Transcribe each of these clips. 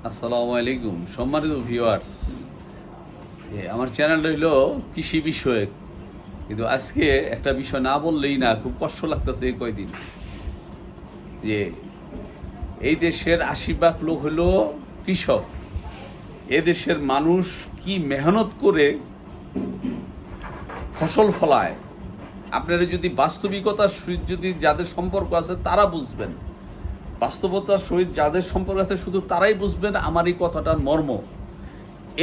আসসালামু আলাইকুম সম্মানিত ভিউয়ার্স। আমার চ্যানেলটা হইল কৃষি বিষয়ক, কিন্তু আজকে একটা বিষয় না বললেই না, খুব কষ্ট লাগতেছে এই কয়দিন। যে এই দেশের ৮০ ভাগ লোক হলো কৃষক। এ দেশের মানুষ কি মেহনত করে ফসল ফলায়, আপনারা যদি বাস্তবিকতার সহিত যদি যাদের সম্পর্ক আছে তারা বুঝবেন। বাস্তবতার সহিত যাদের সম্পর্ক আছে শুধু তারাই বুঝবেন আমার এই কথাটার মর্ম।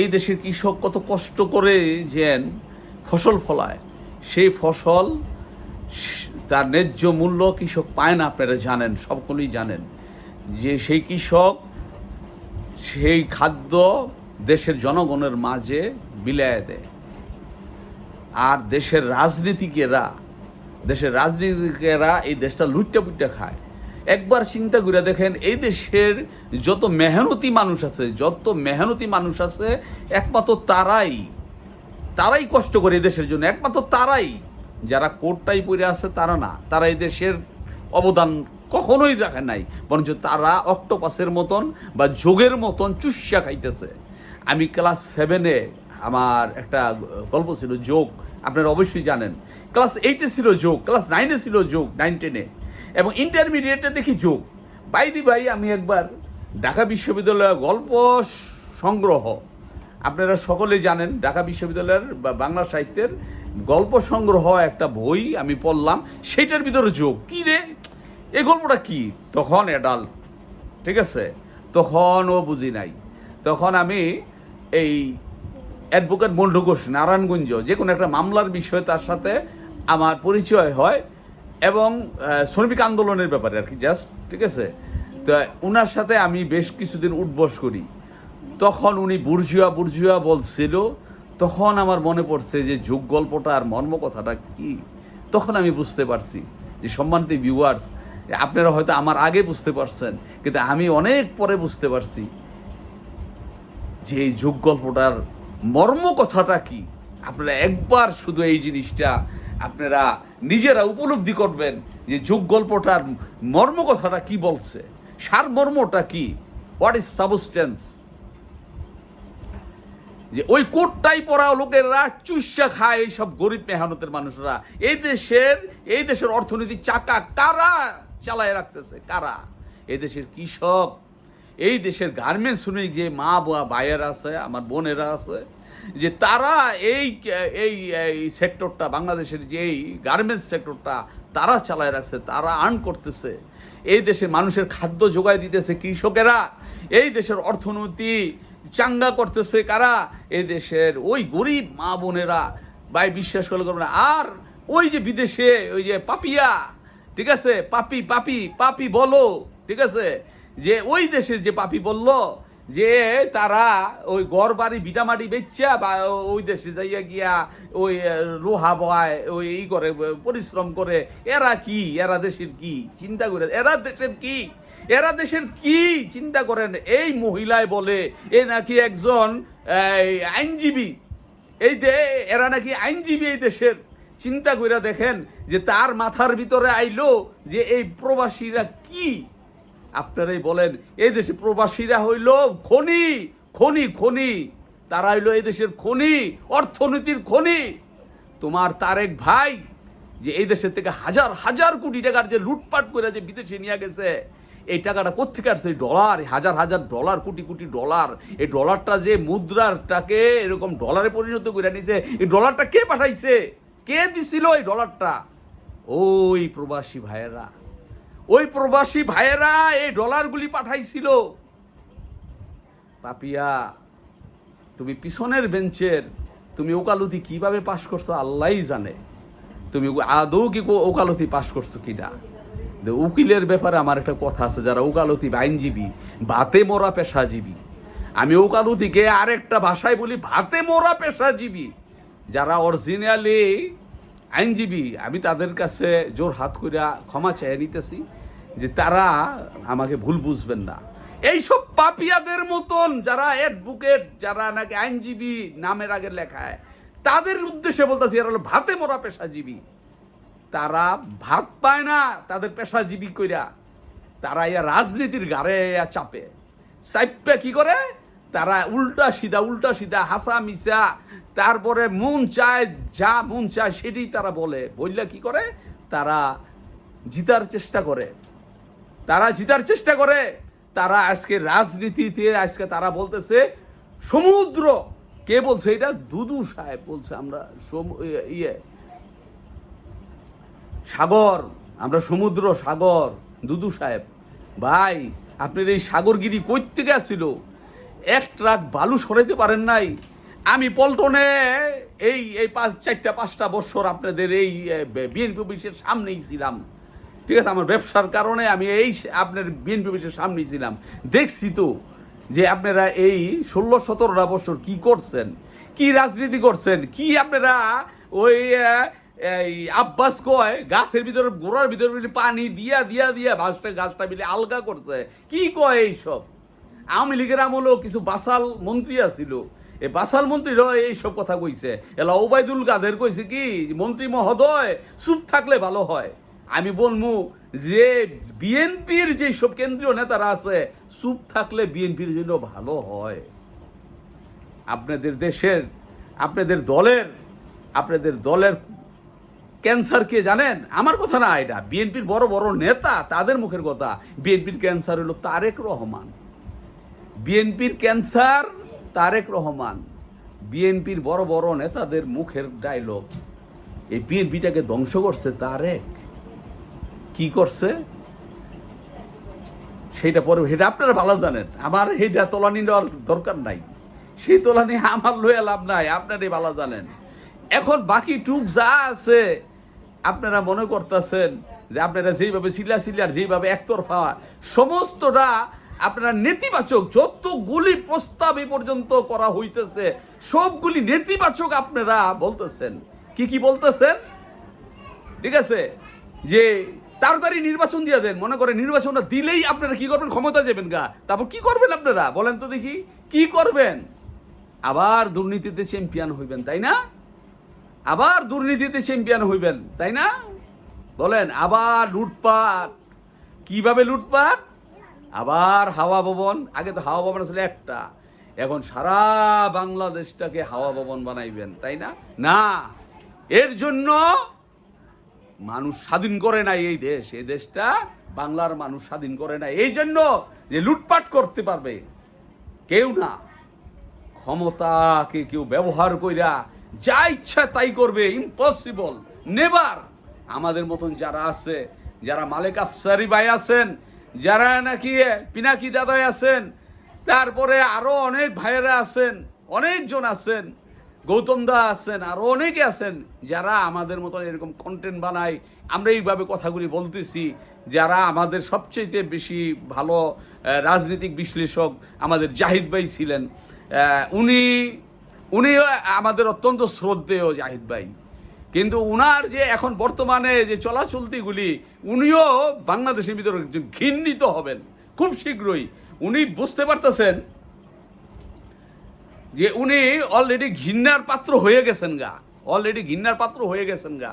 এই দেশের কৃষক কত কষ্ট করে যেন ফসল ফলায়, সেই ফসল তার ন্যায্য মূল্য কৃষক পায় না। আপনারা জানেন, সকলেই জানেন যে সেই কৃষক সেই খাদ্য দেশের জনগণের মাঝে বিলায় দেয়। আর দেশের রাজনীতিকেরা এই দেশটা লুটটা পুট্টা খায়। একবার চিন্তা করে দেখেন, এই দেশের যত মেহনতি মানুষ আছে একমাত্র তারাই কষ্ট করে এই দেশের জন্য। একমাত্র তারাই, যারা কোটটাই পরে আছে তারা না, তারা এই দেশের অবদান কখনোই রাখে নাই, বরঞ্চ তারা অক্টোপাসের মতন বা যোগের মতন চুষা খাইতেছে। আমি ক্লাস 7-এ আমার একটা গল্প ছিল যোগ, আপনারা অবশ্যই জানেন। ক্লাস 8-এ ছিল যোগ, ক্লাস 9-এ ছিল যোগ, 9-10-এ, এবং ইন্টারমিডিয়েটে দেখি যোগ। ভাই আমি একবার ঢাকা বিশ্ববিদ্যালয়ের গল্প সংগ্রহ, আপনারা সকলেই জানেন ঢাকা বিশ্ববিদ্যালয়ের বাংলা সাহিত্যের গল্প সংগ্রহ একটা বই আমি পড়লাম, সেইটার ভিতরে যোগ। কী রে, এই গল্পটা কি? তখন অ্যাডাল্ট, ঠিক আছে, তখনও বুঝি নাই। তখন আমি এই অ্যাডভোকেট মন্টু ঘোষ, নারায়ণগঞ্জ, যে কোনো একটা মামলার বিষয়ে তার সাথে আমার পরিচয় হয়, এবং শ্রমিক আন্দোলনের ব্যাপারে আর কি, জাস্ট, ঠিক আছে। তো ওনার সাথে আমি বেশ কিছুদিন উঠবস করি। তখন উনি বুর্জুয়া বলছিল। তখন আমার মনে পড়ছে যে যোগ গল্পটার মর্ম কথাটা কি। তখন আমি বুঝতে পারছি যে, সম্মানিত ভিউয়ার্স, আপনারা হয়তো আমার আগে বুঝতে পারছেন, কিন্তু আমি অনেক পরে বুঝতে পারছি যে এই যোগ গল্পটার মর্ম কথাটা কি। আপনারা একবার শুধু এই জিনিসটা আপনারা নিজেরা উপলব্ধি করবেন যে যোগ গল্পটার মর্ম কথাটা কি বলছে, সারমর্মটা কি, হোয়াট ইজ সাবস্টেন্স। যে ওই কোটটাই পরা লোকেরা চুষা খায়, এইসব গরিব মেহনতের মানুষরা। এই দেশের অর্থনীতির চাকা কারা চালায় রাখতেছে? কারা? এই দেশের কৃষক, এই দেশের গার্মেন্টস শ্রমিক, যে মা ভাইয়েরা আছে, আমার বোনেরা আছে, যে তারা এই সেক্টরটা, বাংলাদেশের যে এই গার্মেন্টস সেক্টরটা তারা চালায় রাখছে, তারা আর্ন করতেছে। এই দেশের মানুষের খাদ্য যোগায় দিতেছে কৃষকেরা। এই দেশের অর্থনীতি চাঙ্গা করতেছে কারা? এই দেশের ওই গরিব মা বোনেরা। ভাই বিশ্বাস করলে না। আর ওই যে বিদেশে ওই যে পাপিয়া, ঠিক আছে, পাপি বলো, ঠিক আছে, যে ওই দেশের যে পাপি বলল যে তারা ওই ঘর বাড়ি ভিটামাটি বেচা বা ওই দেশে যাইয়া গিয়া ওই লোহা বয়, ওই করে পরিশ্রম করে। এরা দেশের কি চিন্তা করে? এরা দেশের কি চিন্তা করেন? এই মহিলায় বলে এ নাকি একজন আইনজীবী, এরা নাকি আইনজীবী এই দেশের। চিন্তা করে দেখেন যে তার মাথার ভিতরে আইলো যে এই প্রবাসীরা কি। আপনারাই বলেন, এই দেশে প্রবাসীরা হইল খনি, তারা হইল এই দেশের খনি, অর্থনীতির খনি। তোমার তারেক ভাই যে এই দেশের থেকে হাজার হাজার কোটি টাকার যে লুটপাট করে যে বিদেশে নিয়ে গেছে, এই টাকাটা কোত্থেকে আসছে? ডলার, হাজার হাজার ডলার, কোটি কোটি ডলার। এই ডলারটা যে মুদ্রাটাকে এরকম ডলারে পরিণত করে নিছে, এই ডলারটা কে পাঠাইছে? কে দিছিল এই ডলারটা? ওই প্রবাসী ভাইয়েরা এই ডলারগুলি পাঠাইছিল। পাপিয়া, তুমি পিছনের বেঞ্চের, তুমি ওকালতি কিভাবে পাশ করছো আল্লাহই জানে। তুমি আদৌ কি ওকালতি পাশ করছো কিনা? উকিলের ব্যাপারে আমার একটা কথা আছে, যারা ওকালতি আইনজীবী, ভাতে মরা পেশাজীবী। আমি ওকালতিকে আরেকটা ভাষায় বলি ভাতে মরা পেশাজীবী। যারা অরিজিনালি আইনজীবী, আমি তাদের কাছে জোর হাত করে ক্ষমা চেয়ে নিতেছি যে তারা আমাকে ভুল বুঝবেন না। এইসব পাপিয়াদের মতন যারা অ্যাডভোকেট, যারা নাকি আইনজীবী নামের আগে লেখায়, তাদের উদ্দেশ্যে বলতেছি, এরা হলো ভাতে মরা পেশাজীবী। তারা ভাত পায় না তাদের পেশাজীবী কইরা, তারা রাজনীতির গাড়ে চাপে। সাইপে কি করে তারা উল্টা সিধা হাসা মিশা, তারপরে মন চায় যা মন চায় সেটি তারা বললে কি করে তারা জিতার চেষ্টা করে, তারা আজকে রাজনীতিতে আজকে তারা বলতেছে সমুদ্র, কে বলছে এটা? দুদু সাহেব বলছে আমরা সাগর, আমরা সমুদ্র সাগর। দুদু সাহেব ভাই, আপনার এই সাগরগিরি কই থেকে আসছিল? এক ট্রাক বালু সরাইতে পারেন নাই। আমি পল্টনে এই 4-5 বছর আপনাদের এই বিএনপি অফিসের সামনেই ছিলাম, ঠিক আছে? আমার ব্যবসার কারণে আমি এই আপনার বিএনপি অফিসের সামনেই ছিলাম, দেখছি তো যে আপনারা এই 16-17 বছর কি করছেন, কি রাজনীতি করছেন, কি আপনারা ওই এই আব্বাস কয় গাছের ভিতরে গোড়ার ভিতরে পানি দিয়া গাছটা মিলে আলগা করছে, কি কয় এইসব? আওয়ামী লীগের আমলেও কিছু বাসাল মন্ত্রী আছিল, এই বাসাল মন্ত্রীরাও এইসব কথা কইছে। এলা ওবায়দুল কাদের কইছে কি, মন্ত্রী মহোদয় চুপ থাকলে ভালো হয়। আমি বলবো যে বিএনপির যে সব কেন্দ্রীয় নেতারা আছে চুপ থাকলে বিএনপির জন্য ভালো হয়। আপনাদের দেশের আপনাদের দলের ক্যান্সার কে জানেন? আমার কথা না, এটা বিএনপির বড় বড় নেতা তাদের মুখের কথা। বিএনপির ক্যান্সার হলো তারেক রহমান, বিএনপির ক্যান্সার তারেক রহমান। বিএনপির বড় বড় নেতাদের মুখের ডায়লগ, এই বিএনপিটাকে ধ্বংস করছে তারেক। কি করছে সেটা আপনারা ভালো জানেন, আমার সেইটা তোলানি নেওয়ার দরকার নাই, সেই তোলানি আমার লইয়া লাভ নাই, আপনারাই ভালো জানেন। এখন বাকি টুক যা আছে আপনারা মনে করতেছেন যে আপনারা যেইভাবে সিলার যেইভাবে একতরফা সমস্তটা আপনারা নেতিবাচক, যতগুলি প্রস্তাব এই পর্যন্ত করা হইতেছে সবগুলি নেতিবাচক আপনারা বলতেছেন। কি বলতেছেন? ঠিক আছে, যে তাড়াতাড়ি নির্বাচন দিয়ে দেন, মনে করে নির্বাচনটা দিলেই আপনারা কি করবেন? ক্ষমতা যাবেন গা। তারপর কি করবেন আপনারা বলেন তো দেখি, কি করবেন? আবার দুর্নীতিতে চ্যাম্পিয়ন হইবেন, তাই না? আবার দুর্নীতিতে চ্যাম্পিয়ন হইবেন, তাই না? বলেন, আবার লুটপাট। কিভাবে লুটপাট? আবার হাওয়া ভবন। আগে তো হাওয়া ভবন আসলে একটা, এখন সারা বাংলাদেশটাকে হাওয়া ভবন বানাইবেন, তাই না? না, এর জন্য মানুষ স্বাধীন করে নাই এই দেশ, এই দেশটা বাংলার মানুষ স্বাধীন করে নাই এই জন্য যে লুটপাট করতে পারবে কেউ না। ক্ষমতাকে কেউ ব্যবহার কইরা যা ইচ্ছা তাই করবে, ইম্পসিবল, নেভার। আমাদের মতন যারা আছে, যারা মালিক আফসারি ভাই আছেন, যারা নাকি পিনাকি দাদাই আছেন, তারপরে আরো অনেক ভাইয়েরা আছেন, অনেকজন আছেন, গৌতম দা আছেন, আরো অনেকে আছেন যারা আমাদের মতন এরকম কন্টেন্ট বানায়। আমরা এইভাবে কথাগুলি বলতেছি, যারা আমাদের সবচেয়ে বেশি ভালো রাজনৈতিক বিশ্লেষক আমাদের জাহিদ ভাই ছিলেন। উনি আমাদের অত্যন্ত শ্রদ্ধেয় জাহিদ ভাই, কিন্তু উনার যে এখন বর্তমানে যে চলাচলতিগুলি, উনিও বাংলাদেশের ভিতরে ঘৃণিত হবেন খুব শীঘ্রই। উনি বুঝতে পারতেছেন যে উনি অলরেডি ঘৃণার পাত্র হয়ে গেছেন গা,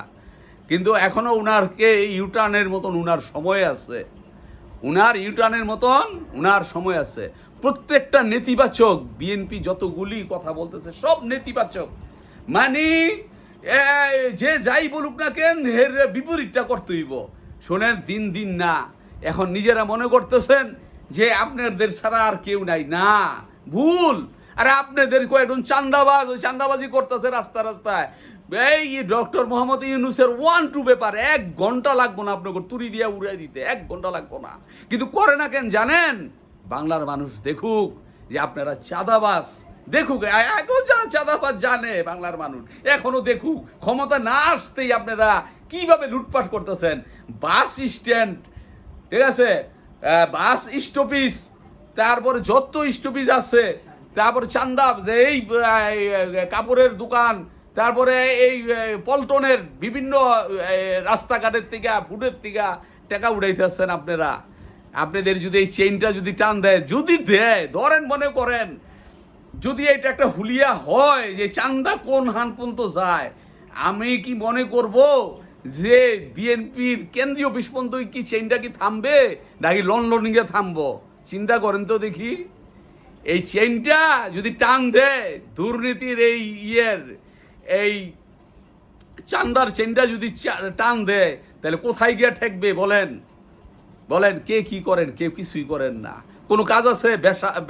কিন্তু এখনো উনারকে ইউটার্নের মতন উনার সময় আছে। প্রত্যেকটা নেতিবাচক, বিএনপি যতগুলি কথা বলতেছে সব নেতিবাচক, মানে যে যাই বলুক না কেন এর বিপরীতটা করতে হইব। শোনেন, দিন না, এখন নিজেরা মনে করতেছেন যে আপনাদের ছাড়া আর কেউ নাই, না, ভুল। আরে আপনাদের কয়েকজন চান্দাবাজ, ওই চান্দাবাজি করতেছে রাস্তায়। এই ডক্টর মোহাম্মদ ইউনূসের 1-2 ব্যাপার 1 ঘন্টা লাগবো না আপনাকে তুরি দিয়া উড়াই দিতে, 1 ঘন্টা লাগবো না, কিন্তু করে না কেন জানেন? বাংলার মানুষ দেখুক যে আপনারা চাঁদাবাজ, দেখুক, এখন যারা চাঁদাবাজ জানে বাংলার মানুষ, এখনো দেখুক ক্ষমতা না আসতেই আপনারা কিভাবে লুটপাট করতেছেন। বাস স্ট্যান্ড, ঠিক আছে, বাস স্টপেজ, তারপরে যত স্টপেজ আছে, তারপরে চান্দা, এই কাপড়ের দোকান, তারপরে এই পল্টনের বিভিন্ন রাস্তাঘাটের থেকে ফুটের থেকে টাকা উঠাইতেছেন আপনারা। আপনাদের যদি এই চেইনটা যদি টান দেয়, ধরেন, মনে করেন যদি এটা একটা হুলিয়া হয় যে চান্দা কোন হান পর্যন্ত যায়, আমি কি মনে করব যে বিএনপির কেন্দ্রীয় অফিস পর্যন্ত কি চেইনটা কি থামবে নাকি লন্ডনে গিয়ে থামবো? চিন্তা করেন তো দেখি। এই চেনটা যদি টান দেয় দুর্নীতির এই চান্দার চেনটা যদি টান দেয়, তাহলে কোথায় গিয়ে ঠেকবে বলেন? বলেন, কে কি করেন? কেউ কিছুই করেন না। কোনো কাজ আছে?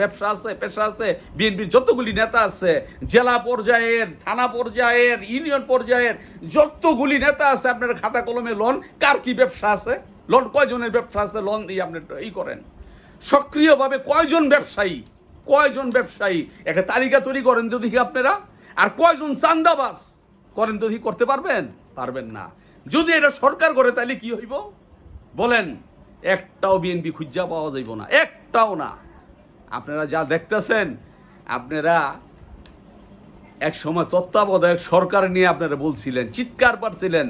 ব্যবসা আছে, পেশা আছে? বিএনপির যতগুলি নেতা আছে, জেলা পর্যায়ের, থানা পর্যায়ের, ইউনিয়ন পর্যায়ের যতগুলি নেতা আছে, আপনার খাতা কলমে লোন, কার কি ব্যবসা আছে? লোন কয়জনের ব্যবসা আছে? লোন দিয়ে আপনি করেন সক্রিয়ভাবে। কয়জন ব্যবসায়ী একটা তালিকা তৈরি করেন তো দেখি আপনারা। আর কয়জন চান্দাবাজ করেন তো দেখি, করতে পারবেন না। যদি এটা সরকার করে তাহলে কি হইব বলেন? একটাও বিএনপি খুঁজা পাওয়া যাইব না, একটাও না। আপনারা যা দেখতেছেন, আপনারা এক সময় তত্ত্বাবধায়ক সরকার নিয়ে আপনারা বলছিলেন, চিৎকার পাচ্ছিলেন,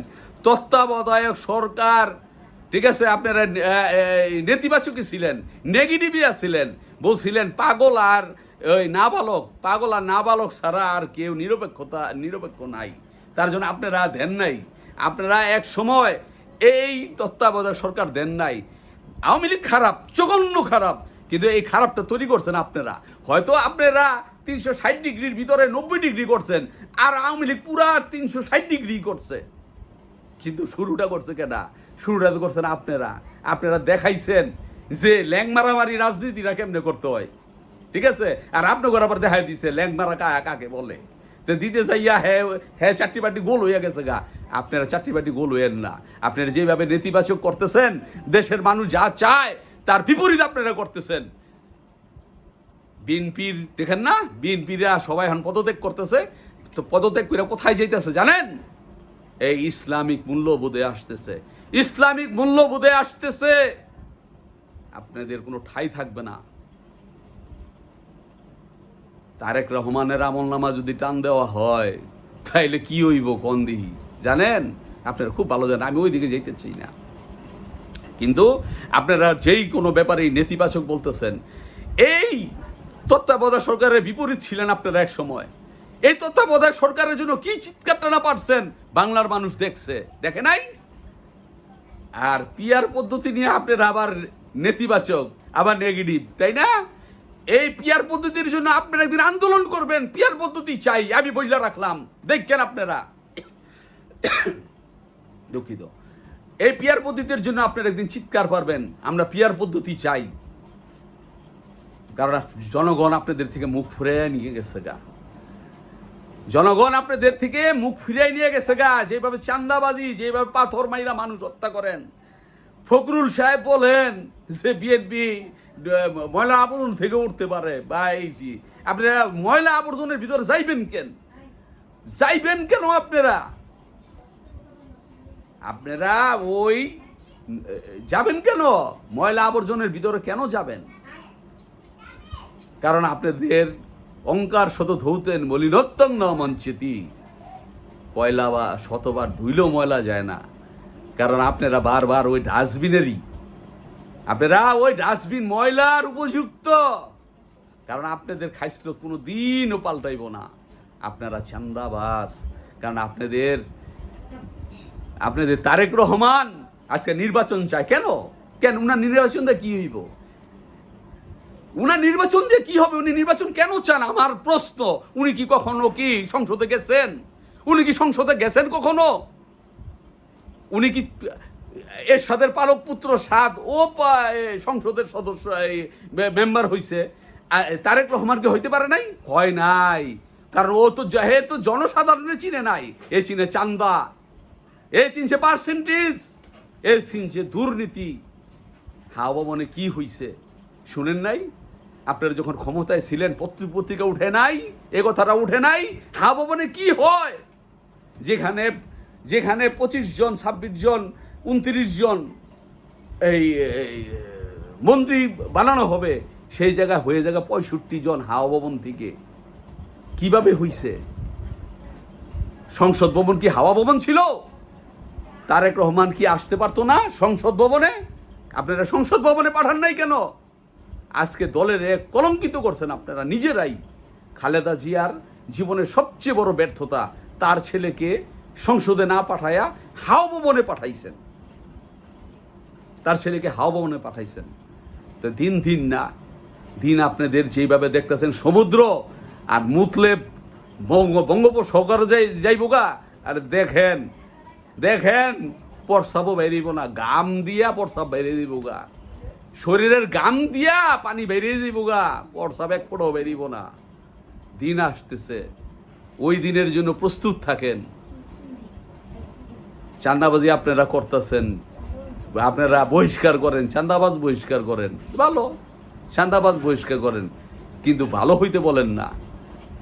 তত্ত্বাবধায়ক সরকার, ঠিক আছে? আপনারা নেতিবাচকই ছিলেন, নেগেটিভই ছিলেন, বলছিলেন পাগল আর নাবালক ছাড়া আর কেউ নিরপেক্ষ নাই। তার জন্য আপনারা দেন নাই। আপনারা এক সময় এই তত্ত্বাবধায়ক সরকার দেন নাই। আওয়ামী লীগ খারাপ, জঘন্য খারাপ, কিন্তু এই খারাপটা তৈরি করছেন আপনারা। হয়তো আপনারা 360 ডিগ্রির ভিতরে 90 ডিগ্রি করছেন, আর আওয়ামী লীগ পুরা 360 ডিগ্রি করছে। কিন্তু শুরুটা করছে কেনা? শুরুটা তো করছেন আপনারা দেখাইছেন যে ল্যাং মারামারি রাজনীতিটা কেমনে করতে হয়, ঠিক আছে? আর আপনার আবার দেখাই দিছে ল্যাং মারা কাকে বলে। তো দিতে চাইয়া হ্যাঁ 4টি বাটি গোল হইয়া গেছে গা। আপনারা 4টি বাটি গোল হইয়েন না। আপনারা যেভাবে নেতিবাচক করতেছেন, দেশের মানুষ যা চায় তার বিপরীত আপনারা করতেছেন। বিএনপির দেখেন না, বিএনপিরা সবাই এখন পদত্যাগ করতেছে। তো পদত্যাগ করে কোথায় যাইতেছে জানেন? এই ইসলামিক মূল্যবোধে আসতেছে। আপনাদের কোনো ঠাঁই থাকবে না। তারেক রহমানের আমলনামা যদি টান দেওয়া হয়, তাইলে কি হইব কোন দিহি জানেন? আপনারা খুব ভালো জানেন, আমি ওই দিকে যেতে চাই না। কিন্তু আপনারা যেই কোনো ব্যাপারেই নেতিবাচক বলতেছেন। এই তত্ত্বাবধায়ক সরকারের বিপরীত ছিলেন আপনারা এক সময়। এই তত্ত্বাবধায়ক সরকারের জন্য কি চিৎকারটা না পারছেন, বাংলার মানুষ দেখে নাই। আর পিআর পদ্ধতি নিয়ে আপনারা আবার নেতিবাচক, আবার নেগেটিভ, তাই না? এই পিআর পদ্ধতির জন্য আপনারা একদিন আন্দোলন করবেন, পিআর পদ্ধতি চাই, আমি বইলা রাখলাম, দেখেন আপনারা। দুঃখিত। এই পিআর পদ্ধতির জন্য আপনারা একদিন চিৎকার পারবেন, আমরা পিআর পদ্ধতি চাই। কারণ জনগণ আপনাদের থেকে মুখ ফিরিয়ে নিয়ে গেছে গা। যেভাবে চান্দাবাজি, যেভাবে পাথর মাইরা মানুষ হত্যা করেন। ফখরুল সাহেব বলেন যে বিএনপি ময়লা আবর্জন থেকে উঠতে পারে। ভাইজি, আপনারা ময়লা আবর্জনের ভিতরে যাইবেন কেন? আপনারা ওই যাবেন কেন? ময়লা আবর্জনের ভিতরে কেন যাবেন? কারণ আপনাদের অঙ্কার শত ধৌতেন মলিনত্তং ন মঞ্চেতি, কয়লা বা শতবার ধুইলেও ময়লা যায় না। কারণ আপনারা বারবার ওই ডাস্টবিন ময়লার উপযুক্ত। কারণ আপনাদের খাইস্লত কোনো দিনও পাল্টাইব না। আপনারা চান্দাবাজ। কারণ আপনাদের তারেক রহমান আজকে নির্বাচন চায়। কেন উনার নির্বাচন দিয়ে কি হইব? উনি নির্বাচন কেন চান? আমার প্রশ্ন, উনি কি কখনো সংসদে গেছেন? কখনো? উনি কি এরশাদের পালক পুত্র সাদ সংসদের সদস্য মেম্বার হইছে? তারেক রহমানকে হইতে পারে নাই? হয় নাই। কারণ ও তো জনসাধারণের চিনে নাই। এ চিনে চান্দা, এ চিনছে পার্সেন্টেজ, এ চিনছে দুর্নীতি। হাওয়া মনে কি হইছে শুনেন নাই? আপনারা যখন ক্ষমতায় ছিলেন পত্রিকা উঠে নাই, এ কথাটা উঠে নাই। হাওয়া মনে কি হয়? যেখানে 25 জন, 26 জন, 29 জন এই মন্ত্রী বানানো হবে, সেই জায়গায় হয়ে জায়গা 65 জন হাওয়া ভবন থেকে। কিভাবে হইছে? সংসদ ভবন কি হাওয়া ভবন ছিল? তারেক রহমান কি আসতে পারতো না সংসদ ভবনে? আপনারা সংসদ ভবনে পাঠান নাই কেন? আজকে দলের কলঙ্কিত করছেন আপনারা নিজেরাই। খালেদা জিয়ার জীবনের সবচেয়ে বড় ব্যর্থতা, তার ছেলেকে সংসদে না পাঠায়া হাওয়া ভবনে পাঠাইছেন। তো দিন না দিন আপনাদের যেইভাবে দেখতেছেন সমুদ্র আর মুতলে বঙ্গোপসাগরে যাইবগা। আর দেখেন দেখেন প্রস্রাবও বেরিব না, গাম দিয়া প্রস্রাব বেরিয়ে দিব গা, শরীরের গাম দিয়া পানি বেরিয়ে দিব গা, প্রস্রাব এক ফোঁটাও বেরিব না। দিন আসতেছে, ওই দিনের জন্য প্রস্তুত থাকেন। চাঁদাবাজি আপনারা করতেছেন, আপনারা বহিষ্কার করেন, চাঁদাবাজ বহিষ্কার করেন, ভালো, চাঁদাবাজ বহিষ্কার করেন, কিন্তু ভালো হইতে বলেন না।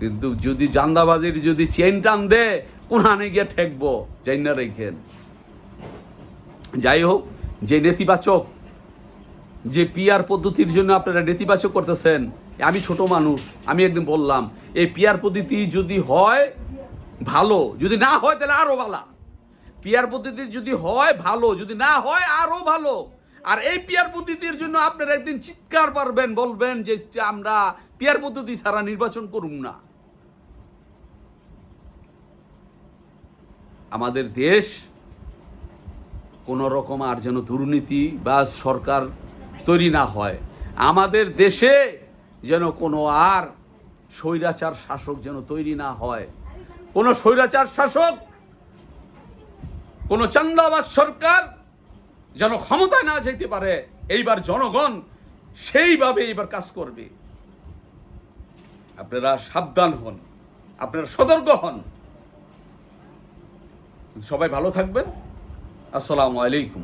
কিন্তু যদি চাঁদাবাজির যদি চেন টান দে কোনখানে গিয়ে ঠেকবো যাই না রেখেন। যাই হোক, যে নেতিবাচক, যে পিআর পদ্ধতির জন্য আপনারা নেতিবাচক করতেছেন, আমি ছোট মানুষ, আমি একদিন বললাম এই পিআর পদ্ধতি যদি হয় ভালো, যদি না হয় তাহলে আরো ভালো। পিআর পদ্ধতির যদি হয় ভালো, যদি না হয় আরো ভালো। আর এই পিআর পদ্ধতির জন্য আপনারা একদিন চিৎকার পারবেন, বলবেন যে আমরা পিআর পদ্ধতি ছাড়া নির্বাচন করুম না। আমাদের দেশ কোনো রকম আর যেন দুর্নীতি বা সরকার তৈরি না হয়, আমাদের দেশে যেন কোনো আর স্বৈরাচার শাসক যেন তৈরি না হয়, কোনো স্বৈরাচার শাসক, কোনো চাঁদাবাজ সরকার যেন ক্ষমতায় না যেতে পারে। এইবার জনগণ সেইভাবে এইবার কাজ করবে। আপনারা সাবধান হন, আপনারা সতর্ক হন। সবাই ভালো থাকবেন। আসসালামু আলাইকুম।